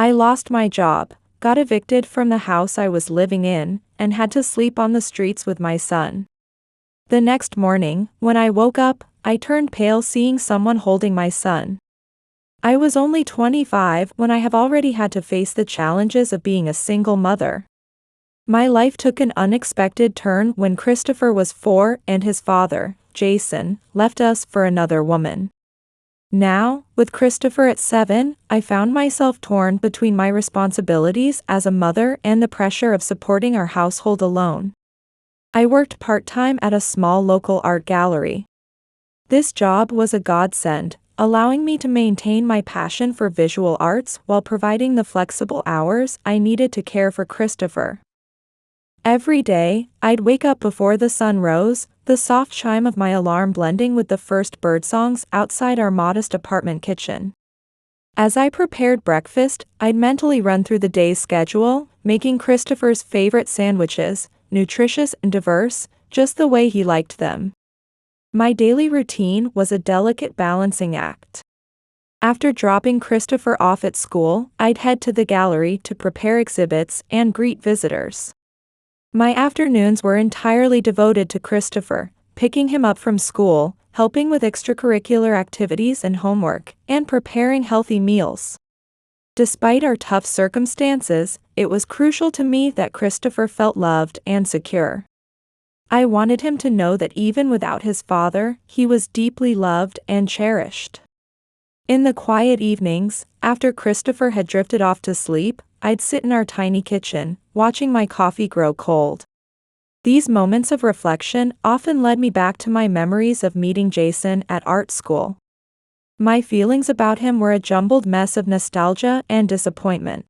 I lost my job, got evicted from the house I was living in, and had to sleep on the streets with my son. The next morning, when I woke up, I turned pale seeing someone holding my son. I was only 25 when I have already had to face the challenges of being a single mother. My life took an unexpected turn when Christopher was 4 and his father, Jason, left us for another woman. Now, with Christopher at 7, I found myself torn between my responsibilities as a mother and the pressure of supporting our household alone. I worked part-time at a small local art gallery. This job was a godsend, allowing me to maintain my passion for visual arts while providing the flexible hours I needed to care for Christopher. Every day, I'd wake up before the sun rose, the soft chime of my alarm blending with the first birdsongs outside our modest apartment kitchen. As I prepared breakfast, I'd mentally run through the day's schedule, making Christopher's favorite sandwiches, nutritious and diverse, just the way he liked them. My daily routine was a delicate balancing act. After dropping Christopher off at school, I'd head to the gallery to prepare exhibits and greet visitors. My afternoons were entirely devoted to Christopher, picking him up from school, helping with extracurricular activities and homework, and preparing healthy meals. Despite our tough circumstances, it was crucial to me that Christopher felt loved and secure. I wanted him to know that even without his father, he was deeply loved and cherished. In the quiet evenings, after Christopher had drifted off to sleep, I'd sit in our tiny kitchen, watching my coffee grow cold. These moments of reflection often led me back to my memories of meeting Jason at art school. My feelings about him were a jumbled mess of nostalgia and disappointment.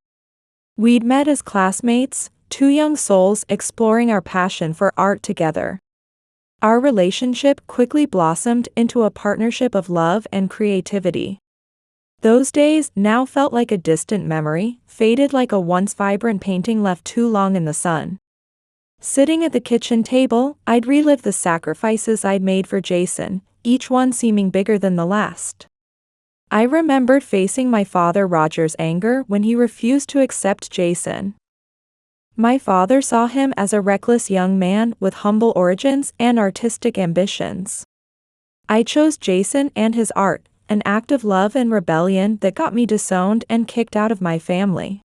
We'd met as classmates, two young souls exploring our passion for art together. Our relationship quickly blossomed into a partnership of love and creativity. Those days now felt like a distant memory, faded like a once vibrant painting left too long in the sun. Sitting at the kitchen table, I'd relive the sacrifices I'd made for Jason, each one seeming bigger than the last. I remembered facing my father Roger's anger when he refused to accept Jason. My father saw him as a reckless young man with humble origins and artistic ambitions. I chose Jason and his art, an act of love and rebellion that got me disowned and kicked out of my family.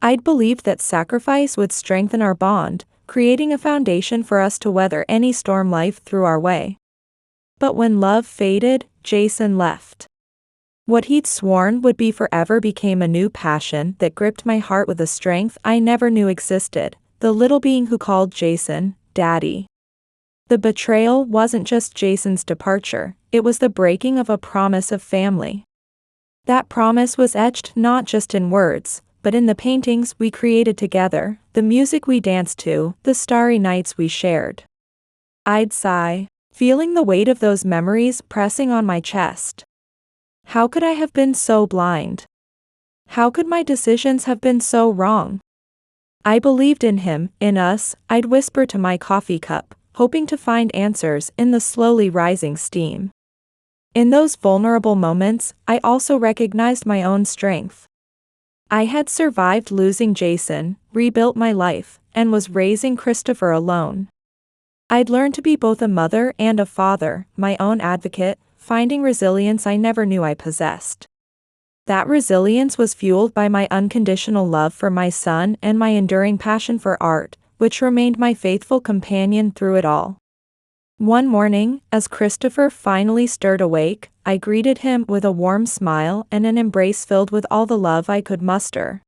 I'd believed that sacrifice would strengthen our bond, creating a foundation for us to weather any storm life threw our way. But when love faded, Jason left. What he'd sworn would be forever became a new passion that gripped my heart with a strength I never knew existed, the little being who called Jason, Daddy. The betrayal wasn't just Jason's departure, it was the breaking of a promise of family. That promise was etched not just in words, but in the paintings we created together, the music we danced to, the starry nights we shared. I'd sigh, feeling the weight of those memories pressing on my chest. How could I have been so blind? How could my decisions have been so wrong? I believed in him, in us, I'd whisper to my coffee cup, hoping to find answers in the slowly rising steam. In those vulnerable moments, I also recognized my own strength. I had survived losing Jason, rebuilt my life, and was raising Christopher alone. I'd learned to be both a mother and a father, my own advocate, finding resilience I never knew I possessed. That resilience was fueled by my unconditional love for my son and my enduring passion for art, which remained my faithful companion through it all. One morning, as Christopher finally stirred awake, I greeted him with a warm smile and an embrace filled with all the love I could muster.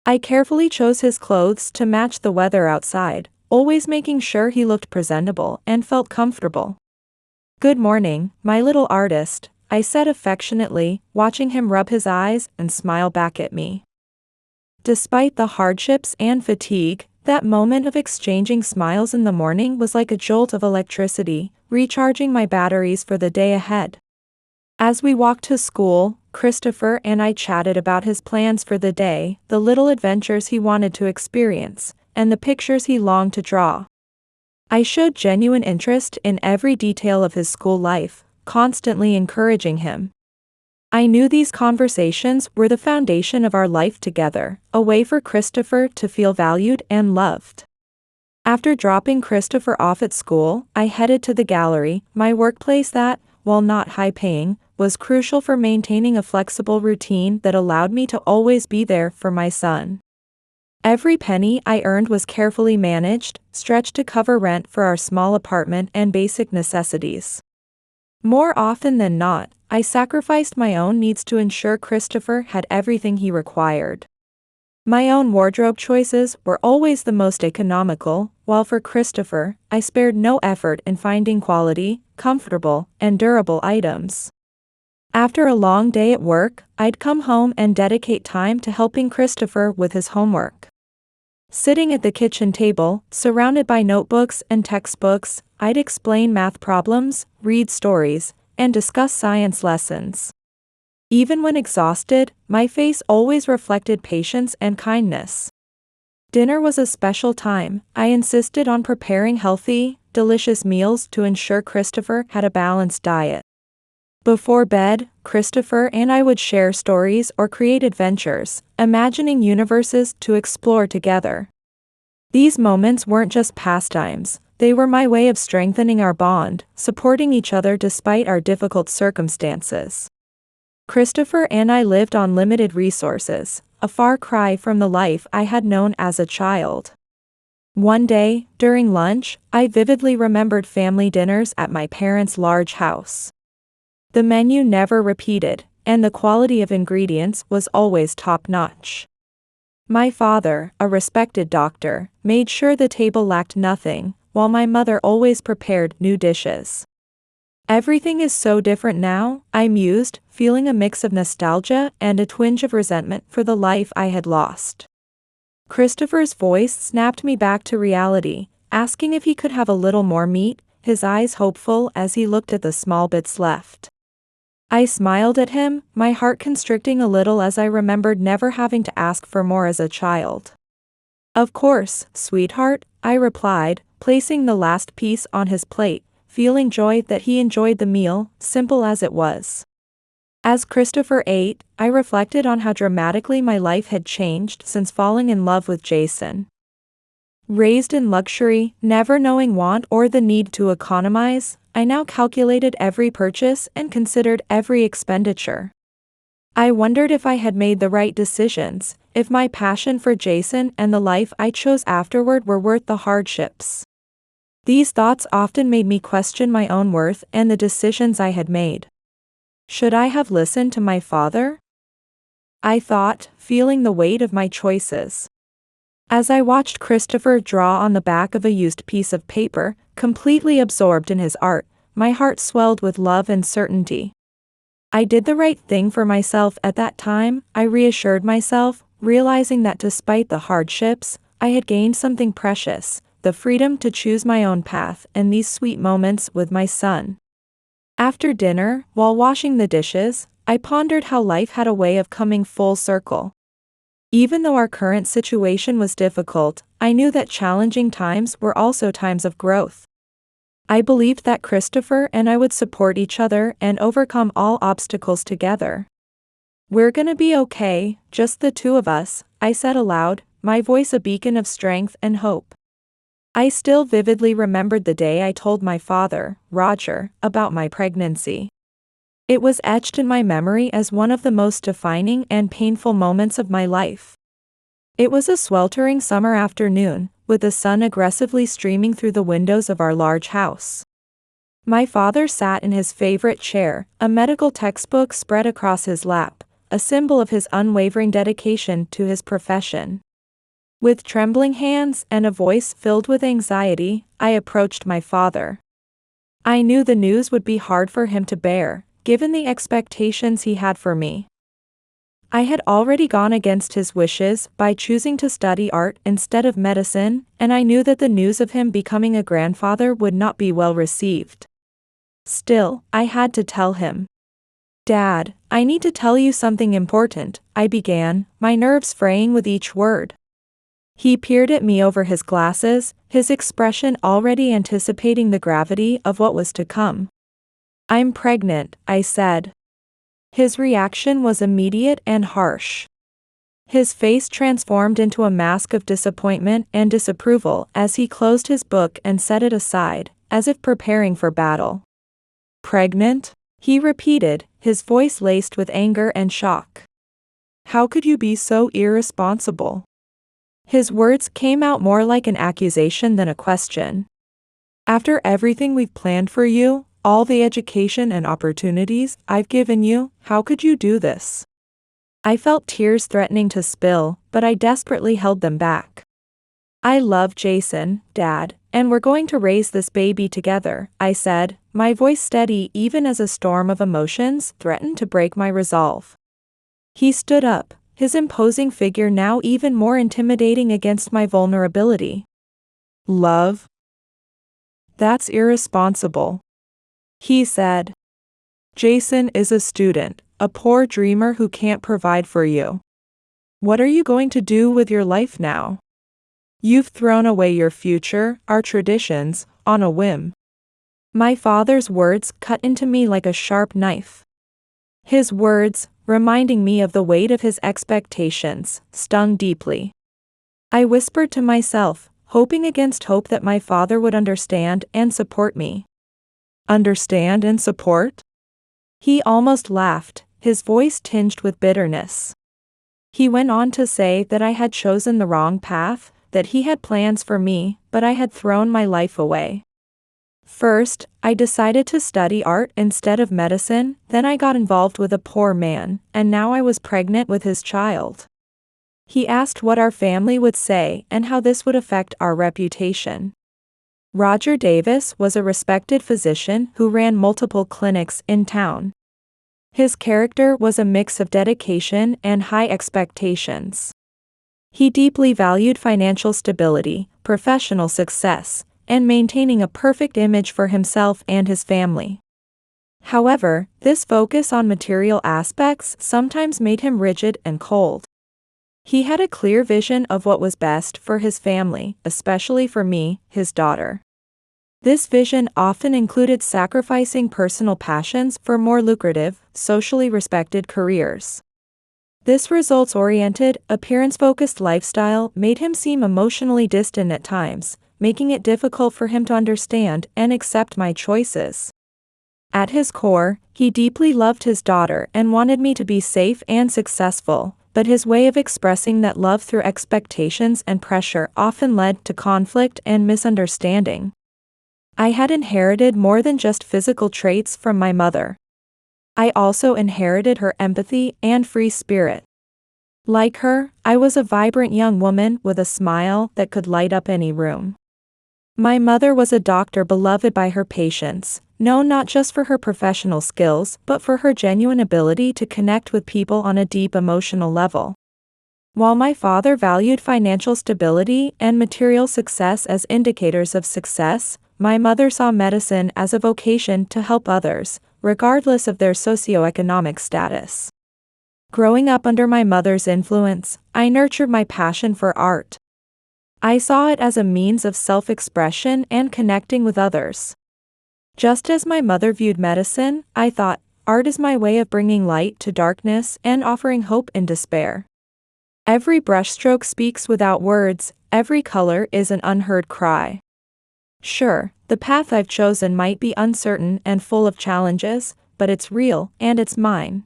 I carefully chose his clothes to match the weather outside, always making sure he looked presentable and felt comfortable. "Good morning, my little artist," I said affectionately, watching him rub his eyes and smile back at me. Despite the hardships and fatigue, that moment of exchanging smiles in the morning was like a jolt of electricity, recharging my batteries for the day ahead. As we walked to school, Christopher and I chatted about his plans for the day, the little adventures he wanted to experience, and the pictures he longed to draw. I showed genuine interest in every detail of his school life, constantly encouraging him. I knew these conversations were the foundation of our life together, a way for Christopher to feel valued and loved. After dropping Christopher off at school, I headed to the gallery, my workplace that, while not high-paying, was crucial for maintaining a flexible routine that allowed me to always be there for my son. Every penny I earned was carefully managed, stretched to cover rent for our small apartment and basic necessities. More often than not, I sacrificed my own needs to ensure Christopher had everything he required. My own wardrobe choices were always the most economical, while for Christopher, I spared no effort in finding quality, comfortable, and durable items. After a long day at work, I'd come home and dedicate time to helping Christopher with his homework. Sitting at the kitchen table, surrounded by notebooks and textbooks, I'd explain math problems, read stories, and discuss science lessons. Even when exhausted, my face always reflected patience and kindness. Dinner was a special time. I insisted on preparing healthy, delicious meals to ensure Christopher had a balanced diet. Before bed, Christopher and I would share stories or create adventures, imagining universes to explore together. These moments weren't just pastimes, they were my way of strengthening our bond, supporting each other despite our difficult circumstances. Christopher and I lived on limited resources, a far cry from the life I had known as a child. One day, during lunch, I vividly remembered family dinners at my parents' large house. The menu never repeated, and the quality of ingredients was always top-notch. My father, a respected doctor, made sure the table lacked nothing, while my mother always prepared new dishes. Everything is so different now, I mused, feeling a mix of nostalgia and a twinge of resentment for the life I had lost. Christopher's voice snapped me back to reality, asking if he could have a little more meat, his eyes hopeful as he looked at the small bits left. I smiled at him, my heart constricting a little as I remembered never having to ask for more as a child. "Of course, sweetheart," I replied, placing the last piece on his plate, feeling joy that he enjoyed the meal, simple as it was. As Christopher ate, I reflected on how dramatically my life had changed since falling in love with Jason. Raised in luxury, never knowing want or the need to economize, I now calculated every purchase and considered every expenditure. I wondered if I had made the right decisions, if my passion for Jason and the life I chose afterward were worth the hardships. These thoughts often made me question my own worth and the decisions I had made. Should I have listened to my father? I thought, feeling the weight of my choices. As I watched Christopher draw on the back of a used piece of paper, completely absorbed in his art, my heart swelled with love and certainty. I did the right thing for myself at that time, I reassured myself, realizing that despite the hardships, I had gained something precious, the freedom to choose my own path and these sweet moments with my son. After dinner, while washing the dishes, I pondered how life had a way of coming full circle. Even though our current situation was difficult, I knew that challenging times were also times of growth. I believed that Christopher and I would support each other and overcome all obstacles together. "We're gonna be okay, just the two of us," I said aloud, my voice a beacon of strength and hope. I still vividly remembered the day I told my father, Roger, about my pregnancy. It was etched in my memory as one of the most defining and painful moments of my life. It was a sweltering summer afternoon, with the sun aggressively streaming through the windows of our large house. My father sat in his favorite chair, a medical textbook spread across his lap, a symbol of his unwavering dedication to his profession. With trembling hands and a voice filled with anxiety, I approached my father. I knew the news would be hard for him to bear, given the expectations he had for me. I had already gone against his wishes by choosing to study art instead of medicine, and I knew that the news of him becoming a grandfather would not be well received. Still, I had to tell him. "Dad, I need to tell you something important," I began, my nerves fraying with each word. He peered at me over his glasses, his expression already anticipating the gravity of what was to come. "I'm pregnant," I said. His reaction was immediate and harsh. His face transformed into a mask of disappointment and disapproval as he closed his book and set it aside, as if preparing for battle. "Pregnant?" he repeated, his voice laced with anger and shock. "How could you be so irresponsible?" His words came out more like an accusation than a question. "After everything we've planned for you, all the education and opportunities I've given you, how could you do this?" I felt tears threatening to spill, but I desperately held them back. "I love Jason, Dad, and we're going to raise this baby together," I said, my voice steady even as a storm of emotions threatened to break my resolve. He stood up, his imposing figure now even more intimidating against my vulnerability. "Love? That's irresponsible," he said. "Jason is a student, a poor dreamer who can't provide for you. What are you going to do with your life now? You've thrown away your future, our traditions, on a whim." My father's words cut into me like a sharp knife. His words, reminding me of the weight of his expectations, stung deeply. I whispered to myself, hoping against hope that my father would understand and support me. "Understand and support?" He almost laughed, his voice tinged with bitterness. He went on to say that I had chosen the wrong path, that he had plans for me, but I had thrown my life away. First, I decided to study art instead of medicine, then I got involved with a poor man, and now I was pregnant with his child. He asked what our family would say and how this would affect our reputation. Roger Davis was a respected physician who ran multiple clinics in town. His character was a mix of dedication and high expectations. He deeply valued financial stability, professional success, and maintaining a perfect image for himself and his family. However, this focus on material aspects sometimes made him rigid and cold. He had a clear vision of what was best for his family, especially for me, his daughter. This vision often included sacrificing personal passions for more lucrative, socially respected careers. This results-oriented, appearance-focused lifestyle made him seem emotionally distant at times, making it difficult for him to understand and accept my choices. At his core, he deeply loved his daughter and wanted me to be safe and successful, but his way of expressing that love through expectations and pressure often led to conflict and misunderstanding. I had inherited more than just physical traits from my mother. I also inherited her empathy and free spirit. Like her, I was a vibrant young woman with a smile that could light up any room. My mother was a doctor beloved by her patients, known not just for her professional skills but for her genuine ability to connect with people on a deep emotional level. While my father valued financial stability and material success as indicators of success, my mother saw medicine as a vocation to help others, regardless of their socioeconomic status. Growing up under my mother's influence, I nurtured my passion for art. I saw it as a means of self-expression and connecting with others. Just as my mother viewed medicine, I thought, art is my way of bringing light to darkness and offering hope in despair. Every brushstroke speaks without words, every color is an unheard cry. Sure, the path I've chosen might be uncertain and full of challenges, but it's real, and it's mine.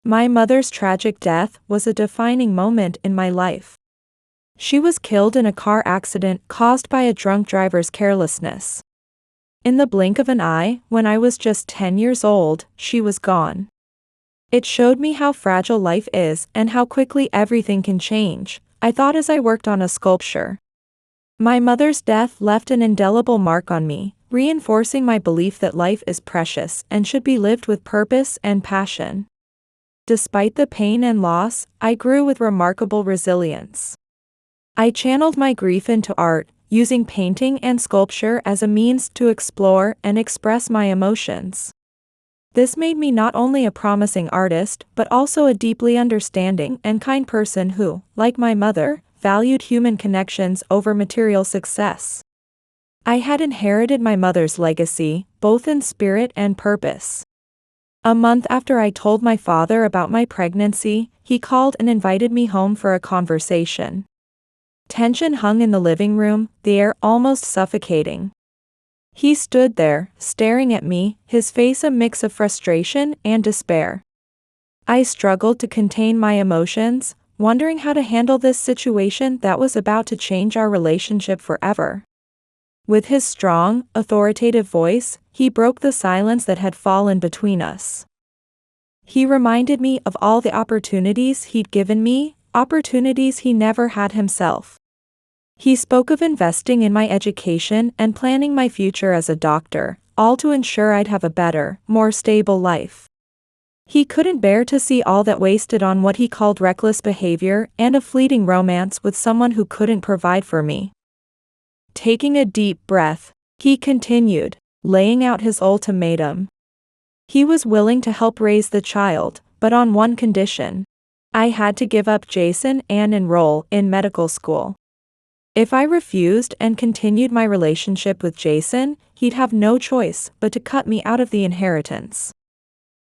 My mother's tragic death was a defining moment in my life. She was killed in a car accident caused by a drunk driver's carelessness. In the blink of an eye, when I was just 10 years old, she was gone. It showed me how fragile life is and how quickly everything can change, I thought as I worked on a sculpture. My mother's death left an indelible mark on me, reinforcing my belief that life is precious and should be lived with purpose and passion. Despite the pain and loss, I grew with remarkable resilience. I channeled my grief into art, using painting and sculpture as a means to explore and express my emotions. This made me not only a promising artist but also a deeply understanding and kind person who, like my mother, valued human connections over material success. I had inherited my mother's legacy, both in spirit and purpose. A month after I told my father about my pregnancy, he called and invited me home for a conversation. Tension hung in the living room, the air almost suffocating. He stood there, staring at me, his face a mix of frustration and despair. I struggled to contain my emotions, wondering how to handle this situation that was about to change our relationship forever. With his strong, authoritative voice, he broke the silence that had fallen between us. He reminded me of all the opportunities he'd given me, opportunities he never had himself. He spoke of investing in my education and planning my future as a doctor, all to ensure I'd have a better, more stable life. He couldn't bear to see all that wasted on what he called reckless behavior and a fleeting romance with someone who couldn't provide for me. Taking a deep breath, he continued, laying out his ultimatum. He was willing to help raise the child, but on one condition. I had to give up Jason and enroll in medical school. If I refused and continued my relationship with Jason, he'd have no choice but to cut me out of the inheritance.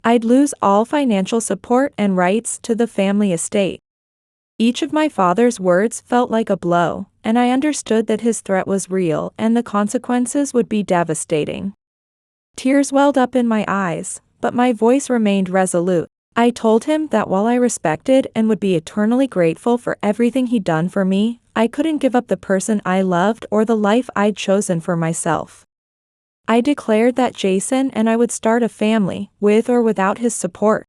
I'd lose all financial support and rights to the family estate. Each of my father's words felt like a blow, and I understood that his threat was real and the consequences would be devastating. Tears welled up in my eyes, but my voice remained resolute. I told him that while I respected and would be eternally grateful for everything he'd done for me, I couldn't give up the person I loved or the life I'd chosen for myself. I declared that Jason and I would start a family, with or without his support.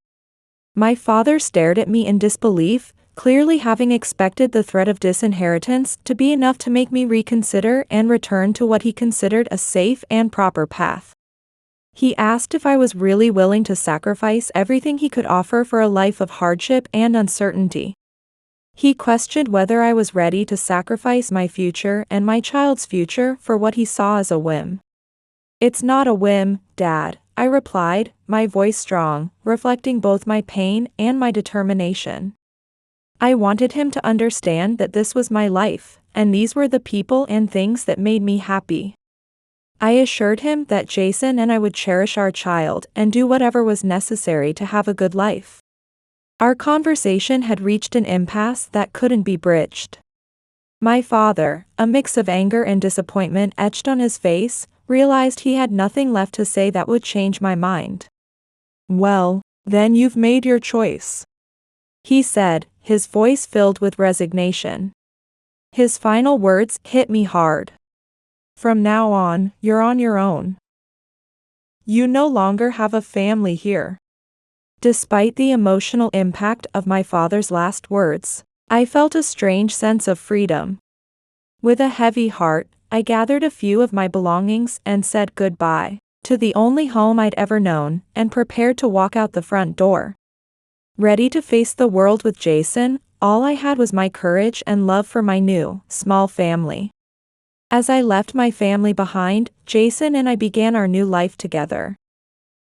My father stared at me in disbelief, clearly having expected the threat of disinheritance to be enough to make me reconsider and return to what he considered a safe and proper path. He asked if I was really willing to sacrifice everything he could offer for a life of hardship and uncertainty. He questioned whether I was ready to sacrifice my future and my child's future for what he saw as a whim. "It's not a whim, Dad," I replied, my voice strong, reflecting both my pain and my determination. I wanted him to understand that this was my life, and these were the people and things that made me happy. I assured him that Jason and I would cherish our child and do whatever was necessary to have a good life. Our conversation had reached an impasse that couldn't be bridged. My father, a mix of anger and disappointment etched on his face, realized he had nothing left to say that would change my mind. "Well, then you've made your choice," he said, his voice filled with resignation. His final words hit me hard. "From now on, you're on your own. You no longer have a family here." Despite the emotional impact of my father's last words, I felt a strange sense of freedom. With a heavy heart, I gathered a few of my belongings and said goodbye to the only home I'd ever known, and prepared to walk out the front door. Ready to face the world with Jason, all I had was my courage and love for my new, small family. As I left my family behind, Jason and I began our new life together.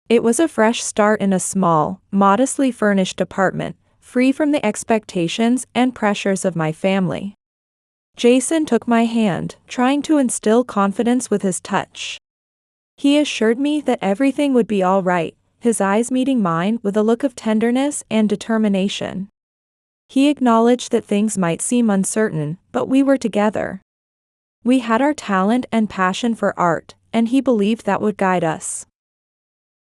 It was a fresh start in a small, modestly furnished apartment, free from the expectations and pressures of my family. Jason took my hand, trying to instill confidence with his touch. He assured me that everything would be all right, his eyes meeting mine with a look of tenderness and determination. He acknowledged that things might seem uncertain, but we were together. We had our talent and passion for art, and he believed that would guide us.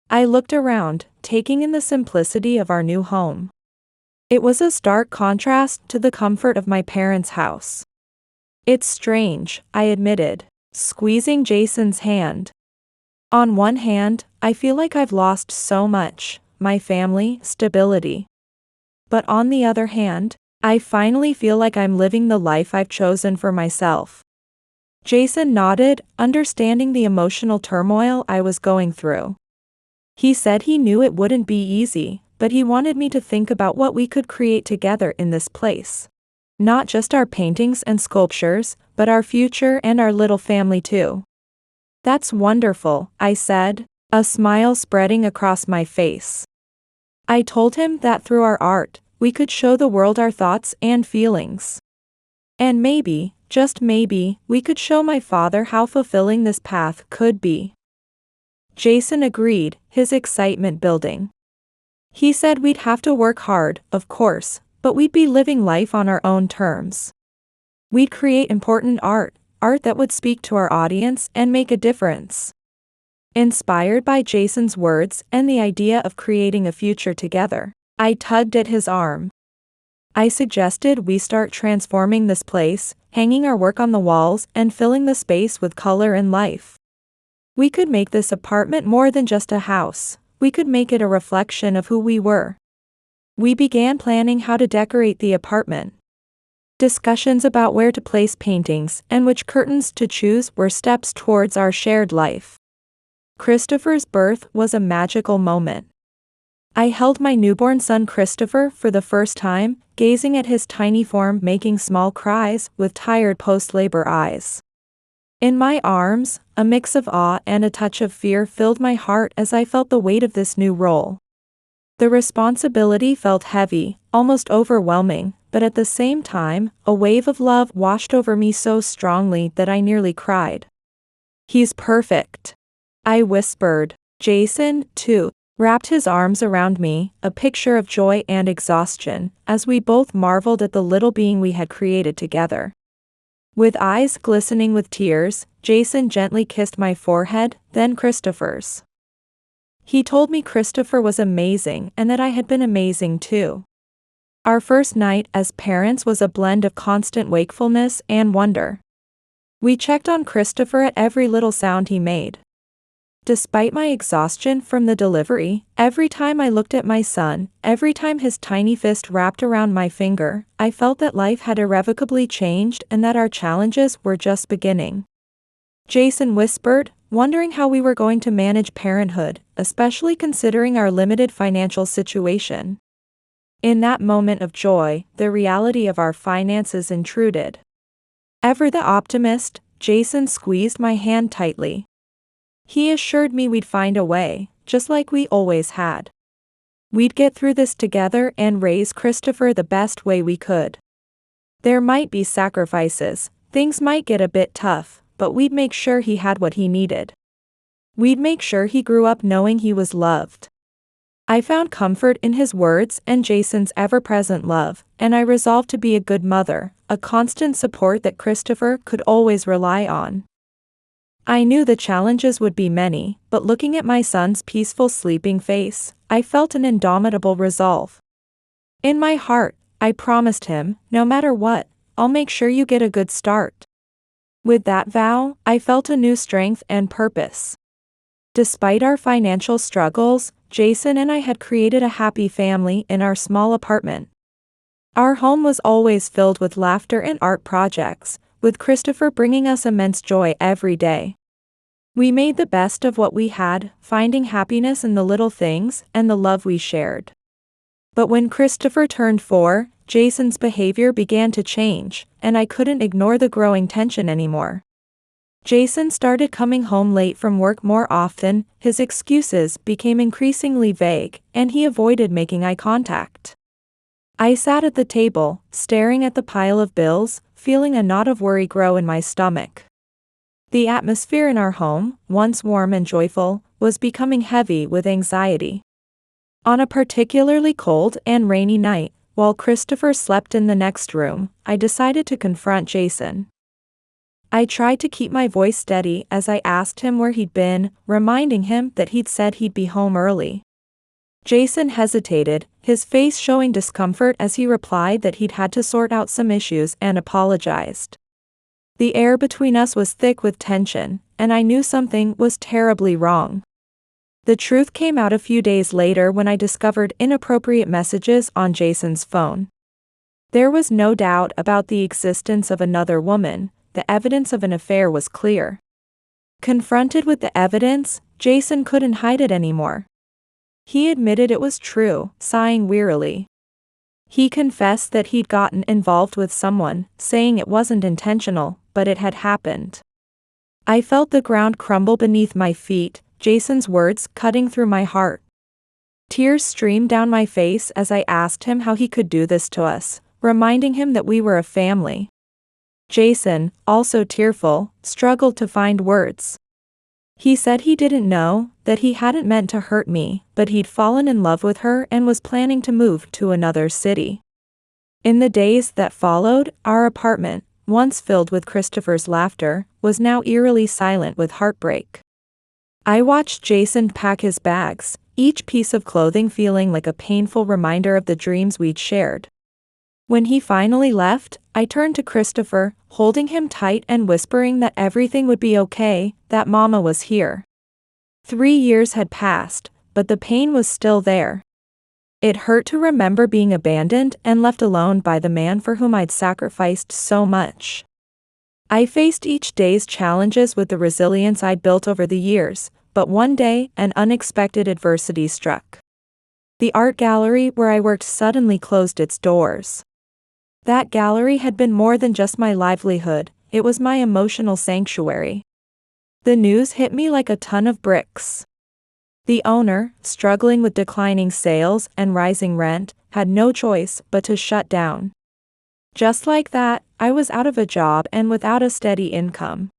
I looked around, taking in the simplicity of our new home. It was a stark contrast to the comfort of my parents' house. "It's strange," I admitted, squeezing Jason's hand. "On one hand, I feel like I've lost so much, my family, stability. But on the other hand, I finally feel like I'm living the life I've chosen for myself." Jason nodded, understanding the emotional turmoil I was going through. He said he knew it wouldn't be easy, but he wanted me to think about what we could create together in this place. Not just our paintings and sculptures, but our future and our little family too. "That's wonderful," I said, a smile spreading across my face. I told him that through our art, we could show the world our thoughts and feelings. And maybe, just maybe, we could show my father how fulfilling this path could be. Jason agreed, his excitement building. He said we'd have to work hard, of course, but we'd be living life on our own terms. We'd create important art that would speak to our audience and make a difference. Inspired by Jason's words and the idea of creating a future together, I tugged at his arm. I suggested we start transforming this place, hanging our work on the walls and filling the space with color and life. We could make this apartment more than just a house. We could make it a reflection of who we were. We began planning how to decorate the apartment. Discussions about where to place paintings and which curtains to choose were steps towards our shared life. Christopher's birth was a magical moment. I held my newborn son Christopher for the first time, gazing at his tiny form making small cries with tired post-labor eyes. In my arms, a mix of awe and a touch of fear filled my heart as I felt the weight of this new role. The responsibility felt heavy, almost overwhelming, but at the same time, a wave of love washed over me so strongly that I nearly cried. "He's perfect," I whispered. Jason, too, wrapped his arms around me, a picture of joy and exhaustion, as we both marveled at the little being we had created together. With eyes glistening with tears, Jason gently kissed my forehead, then Christopher's. He told me Christopher was amazing and that I had been amazing too. Our first night as parents was a blend of constant wakefulness and wonder. We checked on Christopher at every little sound he made. Despite my exhaustion from the delivery, every time I looked at my son, every time his tiny fist wrapped around my finger, I felt that life had irrevocably changed and that our challenges were just beginning. Jason whispered, wondering how we were going to manage parenthood, especially considering our limited financial situation. In that moment of joy, the reality of our finances intruded. Ever the optimist, Jason squeezed my hand tightly. He assured me we'd find a way, just like we always had. We'd get through this together and raise Christopher the best way we could. There might be sacrifices, things might get a bit tough, but we'd make sure he had what he needed. We'd make sure he grew up knowing he was loved. I found comfort in his words and Jason's ever-present love, and I resolved to be a good mother, a constant support that Christopher could always rely on. I knew the challenges would be many, but looking at my son's peaceful sleeping face, I felt an indomitable resolve. In my heart, I promised him, no matter what, I'll make sure you get a good start. With that vow, I felt a new strength and purpose. Despite our financial struggles, Jason and I had created a happy family in our small apartment. Our home was always filled with laughter and art projects, with Christopher bringing us immense joy every day. We made the best of what we had, finding happiness in the little things and the love we shared. But when Christopher turned 4, Jason's behavior began to change, and I couldn't ignore the growing tension anymore. Jason started coming home late from work more often, his excuses became increasingly vague, and he avoided making eye contact. I sat at the table, staring at the pile of bills, feeling a knot of worry grow in my stomach. The atmosphere in our home, once warm and joyful, was becoming heavy with anxiety. On a particularly cold and rainy night, while Christopher slept in the next room, I decided to confront Jason. I tried to keep my voice steady as I asked him where he'd been, reminding him that he'd said he'd be home early. Jason hesitated, his face showing discomfort as he replied that he'd had to sort out some issues and apologized. The air between us was thick with tension, and I knew something was terribly wrong. The truth came out a few days later when I discovered inappropriate messages on Jason's phone. There was no doubt about the existence of another woman, the evidence of an affair was clear. Confronted with the evidence, Jason couldn't hide it anymore. He admitted it was true, sighing wearily. He confessed that he'd gotten involved with someone, saying it wasn't intentional, but it had happened. I felt the ground crumble beneath my feet, Jason's words cutting through my heart. Tears streamed down my face as I asked him how he could do this to us, reminding him that we were a family. Jason, also tearful, struggled to find words. He said he didn't know, that he hadn't meant to hurt me, but he'd fallen in love with her and was planning to move to another city. In the days that followed, our apartment, once filled with Christopher's laughter, was now eerily silent with heartbreak. I watched Jason pack his bags, each piece of clothing feeling like a painful reminder of the dreams we'd shared. When he finally left, I turned to Christopher, holding him tight and whispering that everything would be okay, that Mama was here. 3 years had passed, but the pain was still there. It hurt to remember being abandoned and left alone by the man for whom I'd sacrificed so much. I faced each day's challenges with the resilience I'd built over the years, but one day, an unexpected adversity struck. The art gallery where I worked suddenly closed its doors. That gallery had been more than just my livelihood, it was my emotional sanctuary. The news hit me like a ton of bricks. The owner, struggling with declining sales and rising rent, had no choice but to shut down. Just like that, I was out of a job and without a steady income.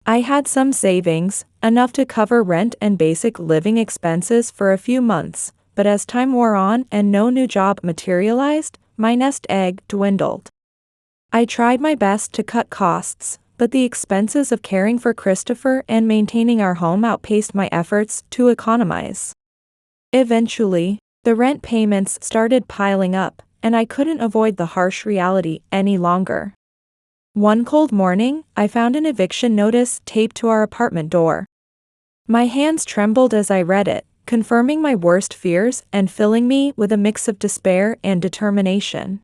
I had some savings, enough to cover rent and basic living expenses for a few months, but as time wore on and no new job materialized, my nest egg dwindled. I tried my best to cut costs, but the expenses of caring for Christopher and maintaining our home outpaced my efforts to economize. Eventually, the rent payments started piling up, and I couldn't avoid the harsh reality any longer. One cold morning, I found an eviction notice taped to our apartment door. My hands trembled as I read it, confirming my worst fears and filling me with a mix of despair and determination.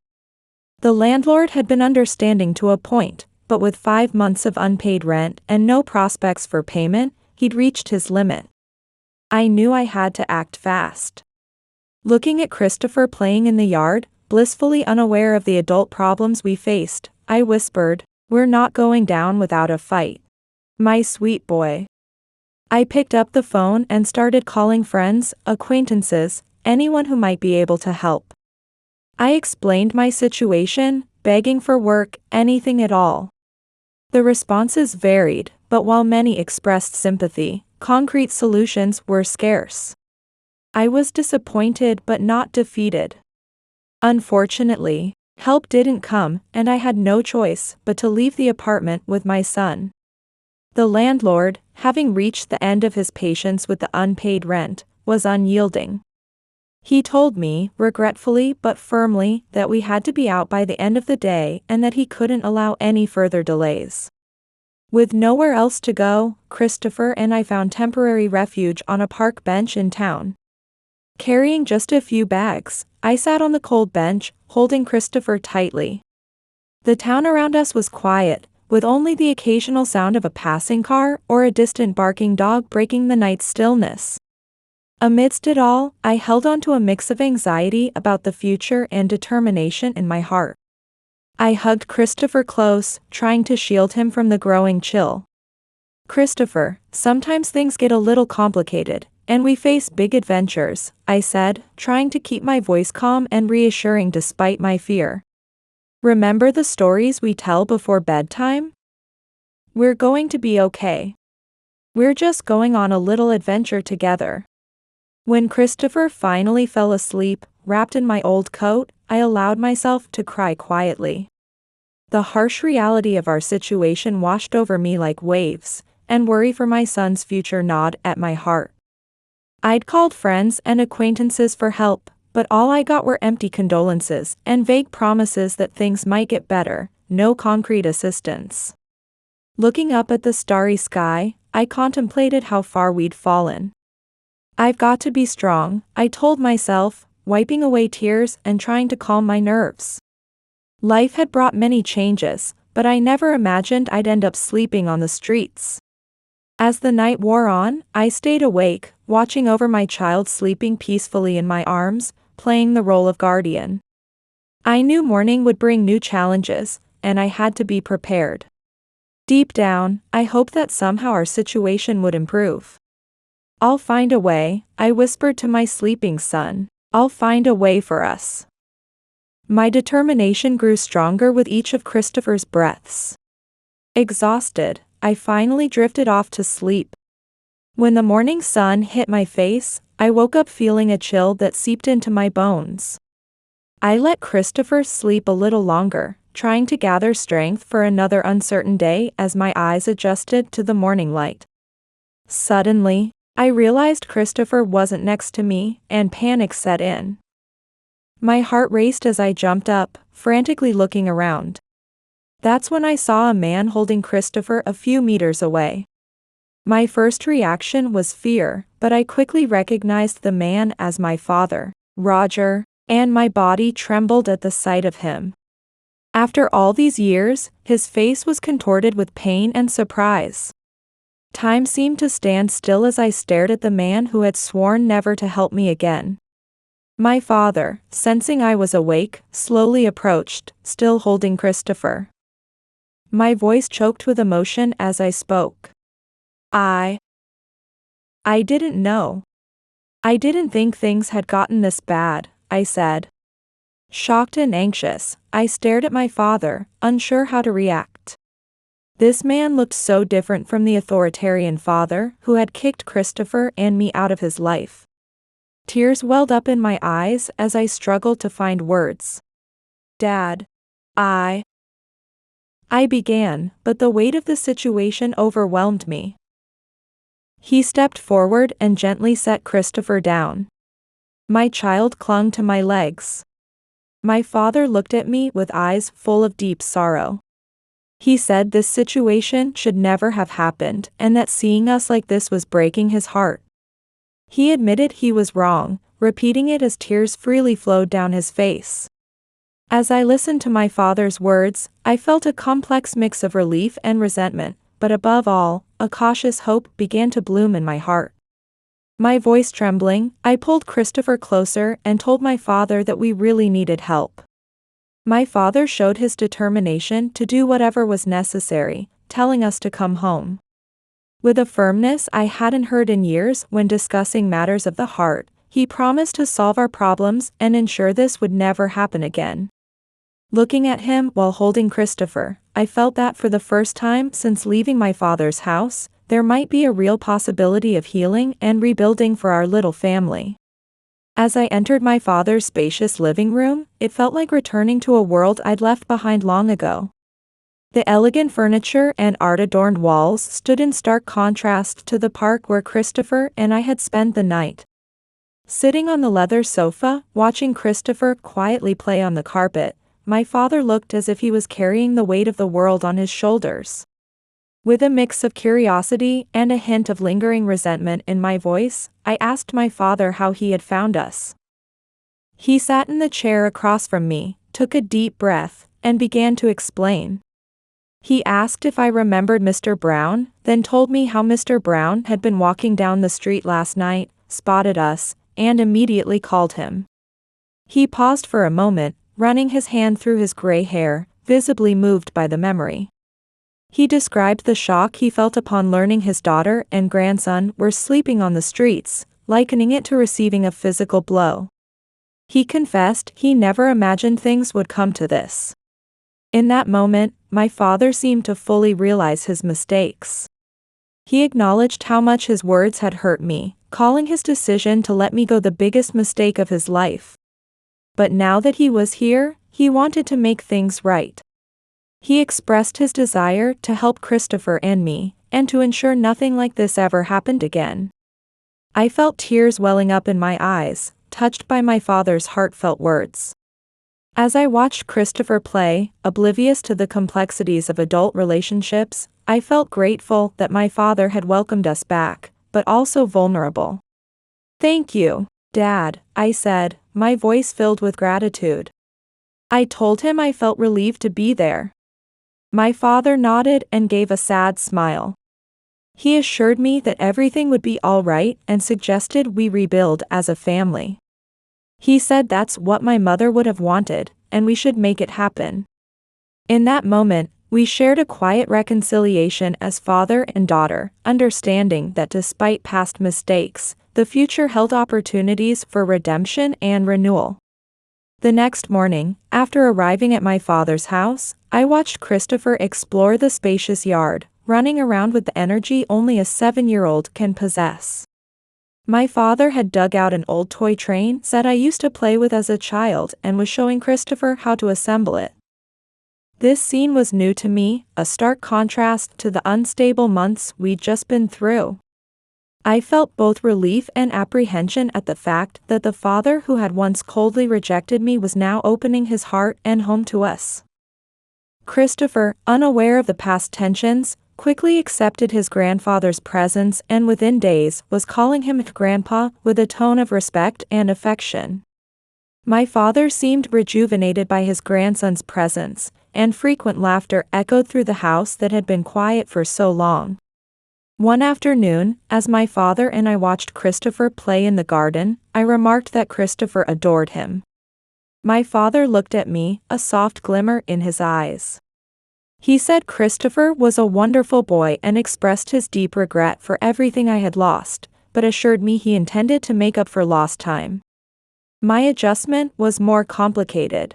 The landlord had been understanding to a point, but with 5 months of unpaid rent and no prospects for payment, he'd reached his limit. I knew I had to act fast. Looking at Christopher playing in the yard, blissfully unaware of the adult problems we faced, I whispered, "We're not going down without a fight. My sweet boy." I picked up the phone and started calling friends, acquaintances, anyone who might be able to help. I explained my situation, begging for work, anything at all. The responses varied, but while many expressed sympathy, concrete solutions were scarce. I was disappointed but not defeated. Unfortunately, help didn't come, and I had no choice but to leave the apartment with my son. The landlord, having reached the end of his patience with the unpaid rent, was unyielding. He told me, regretfully but firmly, that we had to be out by the end of the day and that he couldn't allow any further delays. With nowhere else to go, Christopher and I found temporary refuge on a park bench in town. Carrying just a few bags, I sat on the cold bench, holding Christopher tightly. The town around us was quiet, with only the occasional sound of a passing car or a distant barking dog breaking the night's stillness. Amidst it all, I held on to a mix of anxiety about the future and determination in my heart. I hugged Christopher close, trying to shield him from the growing chill. "Christopher, sometimes things get a little complicated, and we face big adventures," I said, trying to keep my voice calm and reassuring despite my fear. "Remember the stories we tell before bedtime? We're going to be okay. We're just going on a little adventure together." When Christopher finally fell asleep, wrapped in my old coat, I allowed myself to cry quietly. The harsh reality of our situation washed over me like waves, and worry for my son's future gnawed at my heart. I'd called friends and acquaintances for help, but all I got were empty condolences and vague promises that things might get better, no concrete assistance. Looking up at the starry sky, I contemplated how far we'd fallen. "I've got to be strong," I told myself, wiping away tears and trying to calm my nerves. Life had brought many changes, but I never imagined I'd end up sleeping on the streets. As the night wore on, I stayed awake, watching over my child sleeping peacefully in my arms, playing the role of guardian. I knew morning would bring new challenges, and I had to be prepared. Deep down, I hoped that somehow our situation would improve. "I'll find a way," I whispered to my sleeping son. "I'll find a way for us." My determination grew stronger with each of Christopher's breaths. Exhausted, I finally drifted off to sleep. When the morning sun hit my face, I woke up feeling a chill that seeped into my bones. I let Christopher sleep a little longer, trying to gather strength for another uncertain day as my eyes adjusted to the morning light. Suddenly, I realized Christopher wasn't next to me, and panic set in. My heart raced as I jumped up, frantically looking around. That's when I saw a man holding Christopher a few meters away. My first reaction was fear, but I quickly recognized the man as my father, Roger, and my body trembled at the sight of him. After all these years, his face was contorted with pain and surprise. Time seemed to stand still as I stared at the man who had sworn never to help me again. My father, sensing I was awake, slowly approached, still holding Christopher. My voice choked with emotion as I spoke. I didn't know. I didn't think things had gotten this bad, I said. Shocked and anxious, I stared at my father, unsure how to react. This man looked so different from the authoritarian father who had kicked Christopher and me out of his life. Tears welled up in my eyes as I struggled to find words. Dad, I began, but the weight of the situation overwhelmed me. He stepped forward and gently set Christopher down. My child clung to my legs. My father looked at me with eyes full of deep sorrow. He said this situation should never have happened and that seeing us like this was breaking his heart. He admitted he was wrong, repeating it as tears freely flowed down his face. As I listened to my father's words, I felt a complex mix of relief and resentment, but above all, a cautious hope began to bloom in my heart. My voice trembling, I pulled Christopher closer and told my father that we really needed help. My father showed his determination to do whatever was necessary, telling us to come home. With a firmness I hadn't heard in years when discussing matters of the heart, he promised to solve our problems and ensure this would never happen again. Looking at him while holding Christopher, I felt that for the first time since leaving my father's house, there might be a real possibility of healing and rebuilding for our little family. As I entered my father's spacious living room, it felt like returning to a world I'd left behind long ago. The elegant furniture and art-adorned walls stood in stark contrast to the park where Christopher and I had spent the night. Sitting on the leather sofa, watching Christopher quietly play on the carpet, my father looked as if he was carrying the weight of the world on his shoulders. With a mix of curiosity and a hint of lingering resentment in my voice, I asked my father how he had found us. He sat in the chair across from me, took a deep breath, and began to explain. He asked if I remembered Mr. Brown, then told me how Mr. Brown had been walking down the street last night, spotted us, and immediately called him. He paused for a moment, running his hand through his gray hair, visibly moved by the memory. He described the shock he felt upon learning his daughter and grandson were sleeping on the streets, likening it to receiving a physical blow. He confessed he never imagined things would come to this. In that moment, my father seemed to fully realize his mistakes. He acknowledged how much his words had hurt me, calling his decision to let me go the biggest mistake of his life. But now that he was here, he wanted to make things right. He expressed his desire to help Christopher and me, and to ensure nothing like this ever happened again. I felt tears welling up in my eyes, touched by my father's heartfelt words. As I watched Christopher play, oblivious to the complexities of adult relationships, I felt grateful that my father had welcomed us back, but also vulnerable. "Thank you, Dad," I said, my voice filled with gratitude. I told him I felt relieved to be there. My father nodded and gave a sad smile. He assured me that everything would be all right and suggested we rebuild as a family. He said that's what my mother would have wanted, and we should make it happen. In that moment, we shared a quiet reconciliation as father and daughter, understanding that despite past mistakes, the future held opportunities for redemption and renewal. The next morning, after arriving at my father's house, I watched Christopher explore the spacious yard, running around with the energy only a 7-year-old can possess. My father had dug out an old toy train set I used to play with as a child and was showing Christopher how to assemble it. This scene was new to me, a stark contrast to the unstable months we'd just been through. I felt both relief and apprehension at the fact that the father who had once coldly rejected me was now opening his heart and home to us. Christopher, unaware of the past tensions, quickly accepted his grandfather's presence and within days was calling him Grandpa with a tone of respect and affection. My father seemed rejuvenated by his grandson's presence, and frequent laughter echoed through the house that had been quiet for so long. One afternoon, as my father and I watched Christopher play in the garden, I remarked that Christopher adored him. My father looked at me, a soft glimmer in his eyes. He said Christopher was a wonderful boy and expressed his deep regret for everything I had lost, but assured me he intended to make up for lost time. My adjustment was more complicated.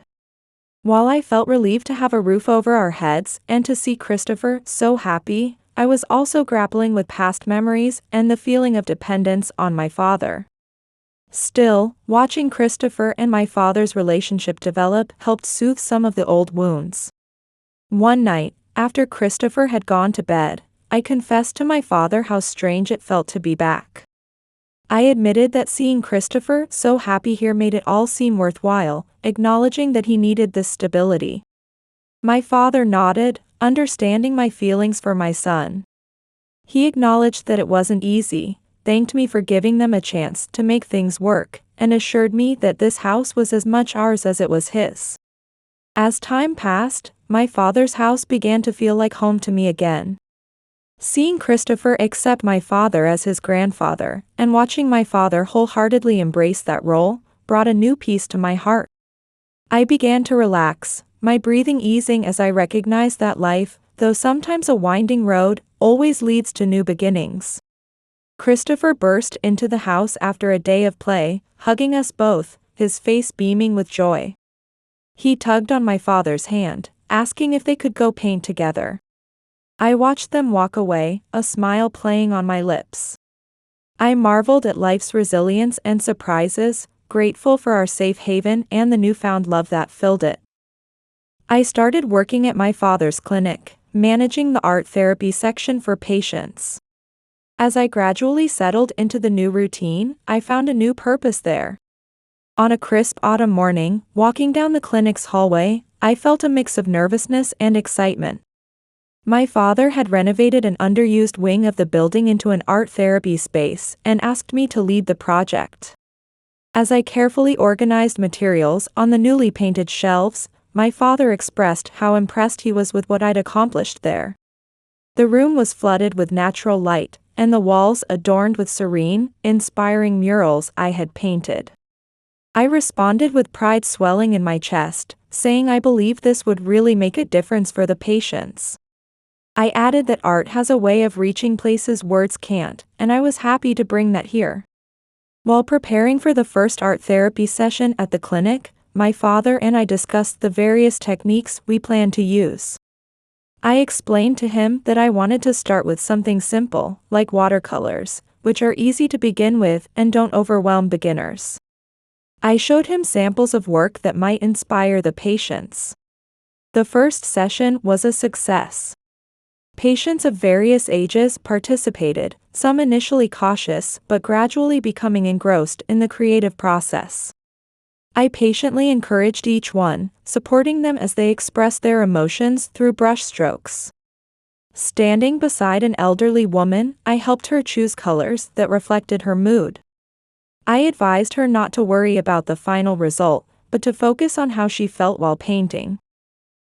While I felt relieved to have a roof over our heads and to see Christopher so happy, I was also grappling with past memories and the feeling of dependence on my father. Still, watching Christopher and my father's relationship develop helped soothe some of the old wounds. One night, after Christopher had gone to bed, I confessed to my father how strange it felt to be back. I admitted that seeing Christopher so happy here made it all seem worthwhile, acknowledging that he needed this stability. My father nodded, understanding my feelings for my son. He acknowledged that it wasn't easy, thanked me for giving them a chance to make things work, and assured me that this house was as much ours as it was his. As time passed, my father's house began to feel like home to me again. Seeing Christopher accept my father as his grandfather, and watching my father wholeheartedly embrace that role, brought a new peace to my heart. I began to relax, my breathing easing as I recognized that life, though sometimes a winding road, always leads to new beginnings. Christopher burst into the house after a day of play, hugging us both, his face beaming with joy. He tugged on my father's hand, asking if they could go paint together. I watched them walk away, a smile playing on my lips. I marveled at life's resilience and surprises, grateful for our safe haven and the newfound love that filled it. I started working at my father's clinic, managing the art therapy section for patients. As I gradually settled into the new routine, I found a new purpose there. On a crisp autumn morning, walking down the clinic's hallway, I felt a mix of nervousness and excitement. My father had renovated an underused wing of the building into an art therapy space and asked me to lead the project. As I carefully organized materials on the newly painted shelves, my father expressed how impressed he was with what I'd accomplished there. The room was flooded with natural light, and the walls adorned with serene, inspiring murals I had painted. I responded with pride swelling in my chest, saying I believed this would really make a difference for the patients. I added that art has a way of reaching places words can't, and I was happy to bring that here. While preparing for the first art therapy session at the clinic, my father and I discussed the various techniques we planned to use. I explained to him that I wanted to start with something simple, like watercolors, which are easy to begin with and don't overwhelm beginners. I showed him samples of work that might inspire the patients. The first session was a success. Patients of various ages participated, some initially cautious but gradually becoming engrossed in the creative process. I patiently encouraged each one, supporting them as they expressed their emotions through brushstrokes. Standing beside an elderly woman, I helped her choose colors that reflected her mood. I advised her not to worry about the final result, but to focus on how she felt while painting.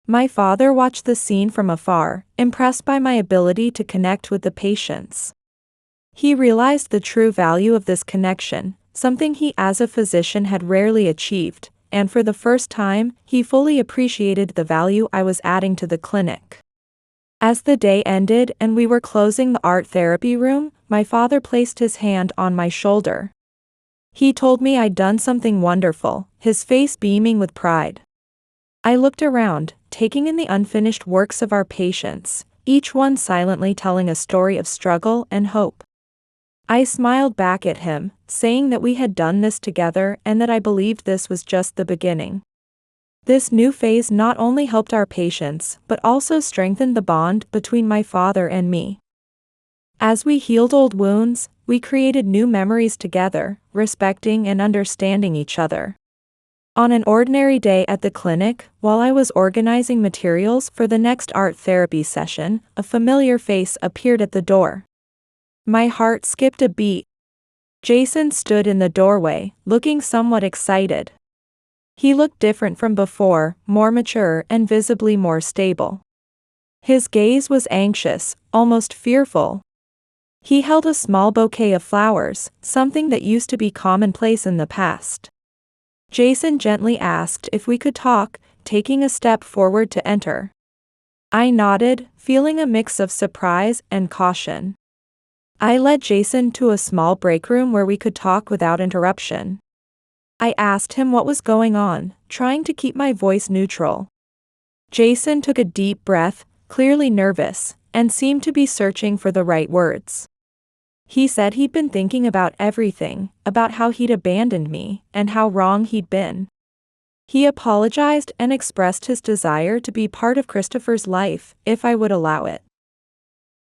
My father watched the scene from afar, impressed by my ability to connect with the patients. He realized the true value of this connection, something he as a physician had rarely achieved, and for the first time, he fully appreciated the value I was adding to the clinic. As the day ended and we were closing the art therapy room, my father placed his hand on my shoulder. He told me I'd done something wonderful, his face beaming with pride. I looked around, taking in the unfinished works of our patients, each one silently telling a story of struggle and hope. I smiled back at him, saying that we had done this together and that I believed this was just the beginning. This new phase not only helped our patients but also strengthened the bond between my father and me. As we healed old wounds, we created new memories together, respecting and understanding each other. On an ordinary day at the clinic, while I was organizing materials for the next art therapy session, a familiar face appeared at the door. My heart skipped a beat. Jason stood in the doorway, looking somewhat excited. He looked different from before, more mature and visibly more stable. His gaze was anxious, almost fearful. He held a small bouquet of flowers, something that used to be commonplace in the past. Jason gently asked if we could talk, taking a step forward to enter. I nodded, feeling a mix of surprise and caution. I led Jason to a small break room where we could talk without interruption. I asked him what was going on, trying to keep my voice neutral. Jason took a deep breath, clearly nervous, and seemed to be searching for the right words. He said he'd been thinking about everything, about how he'd abandoned me, and how wrong he'd been. He apologized and expressed his desire to be part of Christopher's life, if I would allow it.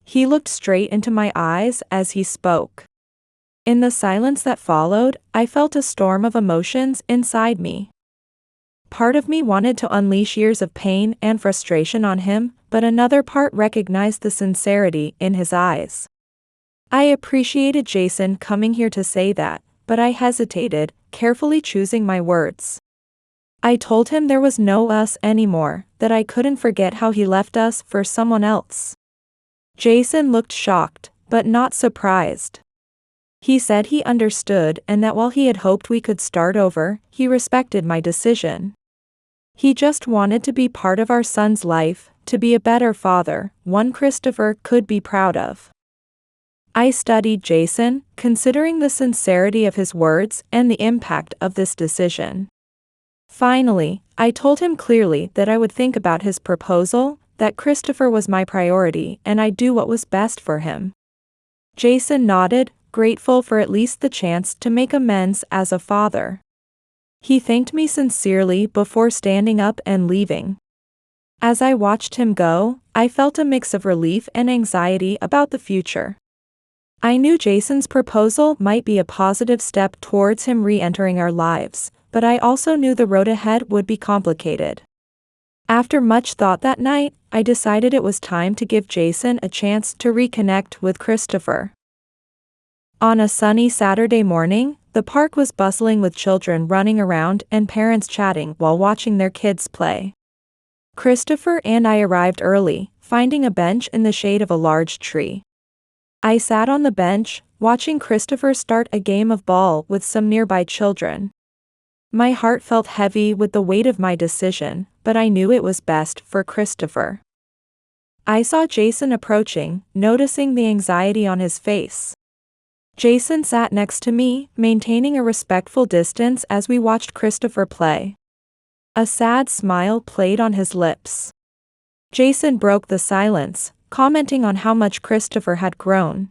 He looked straight into my eyes as he spoke. In the silence that followed, I felt a storm of emotions inside me. Part of me wanted to unleash years of pain and frustration on him, but another part recognized the sincerity in his eyes. I appreciated Jason coming here to say that, but I hesitated, carefully choosing my words. I told him there was no us anymore, that I couldn't forget how he left us for someone else. Jason looked shocked, but not surprised. He said he understood and that while he had hoped we could start over, he respected my decision. He just wanted to be part of our son's life, to be a better father, one Christopher could be proud of. I studied Jason, considering the sincerity of his words and the impact of this decision. Finally, I told him clearly that I would think about his proposal, that Christopher was my priority and I'd do what was best for him. Jason nodded, grateful for at least the chance to make amends as a father. He thanked me sincerely before standing up and leaving. As I watched him go, I felt a mix of relief and anxiety about the future. I knew Jason's proposal might be a positive step towards him re-entering our lives, but I also knew the road ahead would be complicated. After much thought that night, I decided it was time to give Jason a chance to reconnect with Christopher. On a sunny Saturday morning, the park was bustling with children running around and parents chatting while watching their kids play. Christopher and I arrived early, finding a bench in the shade of a large tree. I sat on the bench, watching Christopher start a game of ball with some nearby children. My heart felt heavy with the weight of my decision, but I knew it was best for Christopher. I saw Jason approaching, noticing the anxiety on his face. Jason sat next to me, maintaining a respectful distance as we watched Christopher play. A sad smile played on his lips. Jason broke the silence, commenting on how much Christopher had grown.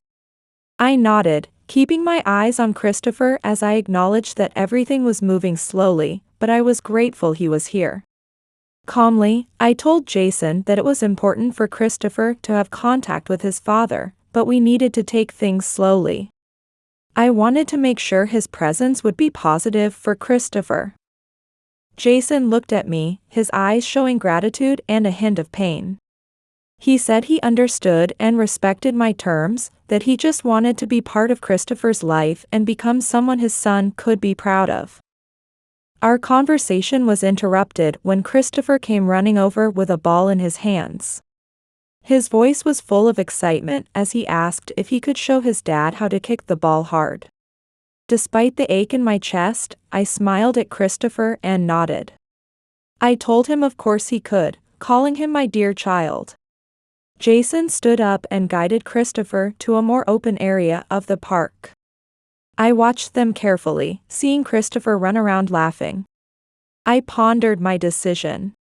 I nodded, keeping my eyes on Christopher as I acknowledged that everything was moving slowly, but I was grateful he was here. Calmly, I told Jason that it was important for Christopher to have contact with his father, but we needed to take things slowly. I wanted to make sure his presence would be positive for Christopher. Jason looked at me, his eyes showing gratitude and a hint of pain. He said he understood and respected my terms, that he just wanted to be part of Christopher's life and become someone his son could be proud of. Our conversation was interrupted when Christopher came running over with a ball in his hands. His voice was full of excitement as he asked if he could show his dad how to kick the ball hard. Despite the ache in my chest, I smiled at Christopher and nodded. I told him of course he could, calling him my dear child. Jason stood up and guided Christopher to a more open area of the park. I watched them carefully, seeing Christopher run around laughing. I pondered my decision.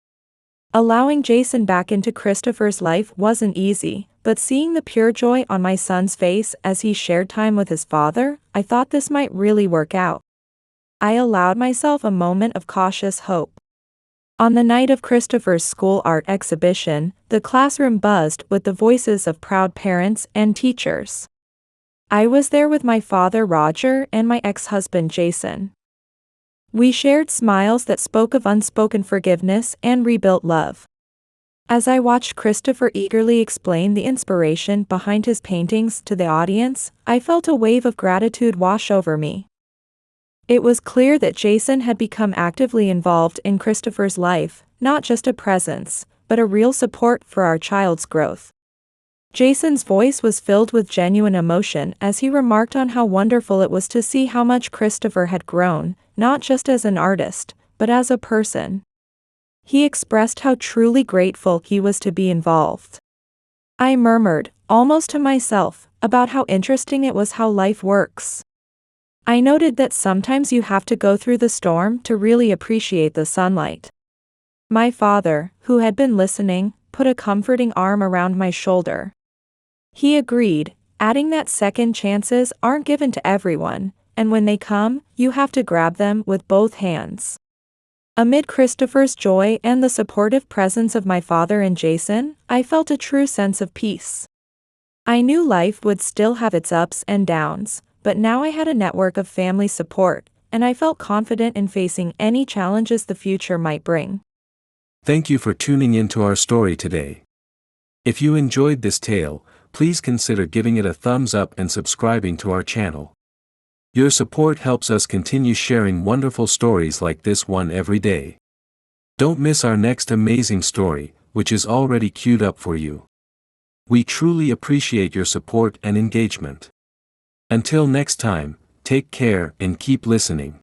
Allowing Jason back into Christopher's life wasn't easy, but seeing the pure joy on my son's face as he shared time with his father, I thought this might really work out. I allowed myself a moment of cautious hope. On the night of Christopher's school art exhibition, the classroom buzzed with the voices of proud parents and teachers. I was there with my father Roger and my ex-husband Jason. We shared smiles that spoke of unspoken forgiveness and rebuilt love. As I watched Christopher eagerly explain the inspiration behind his paintings to the audience, I felt a wave of gratitude wash over me. It was clear that Jason had become actively involved in Christopher's life, not just a presence, but a real support for our child's growth. Jason's voice was filled with genuine emotion as he remarked on how wonderful it was to see how much Christopher had grown, not just as an artist, but as a person. He expressed how truly grateful he was to be involved. I murmured, almost to myself, about how interesting it was how life works. I noted that sometimes you have to go through the storm to really appreciate the sunlight. My father, who had been listening, put a comforting arm around my shoulder. He agreed, adding that second chances aren't given to everyone, and when they come, you have to grab them with both hands. Amid Christopher's joy and the supportive presence of my father and Jason, I felt a true sense of peace. I knew life would still have its ups and downs, but now I had a network of family support, and I felt confident in facing any challenges the future might bring. Thank you for tuning into our story today. If you enjoyed this tale, please consider giving it a thumbs up and subscribing to our channel. Your support helps us continue sharing wonderful stories like this one every day. Don't miss our next amazing story, which is already queued up for you. We truly appreciate your support and engagement. Until next time, take care and keep listening.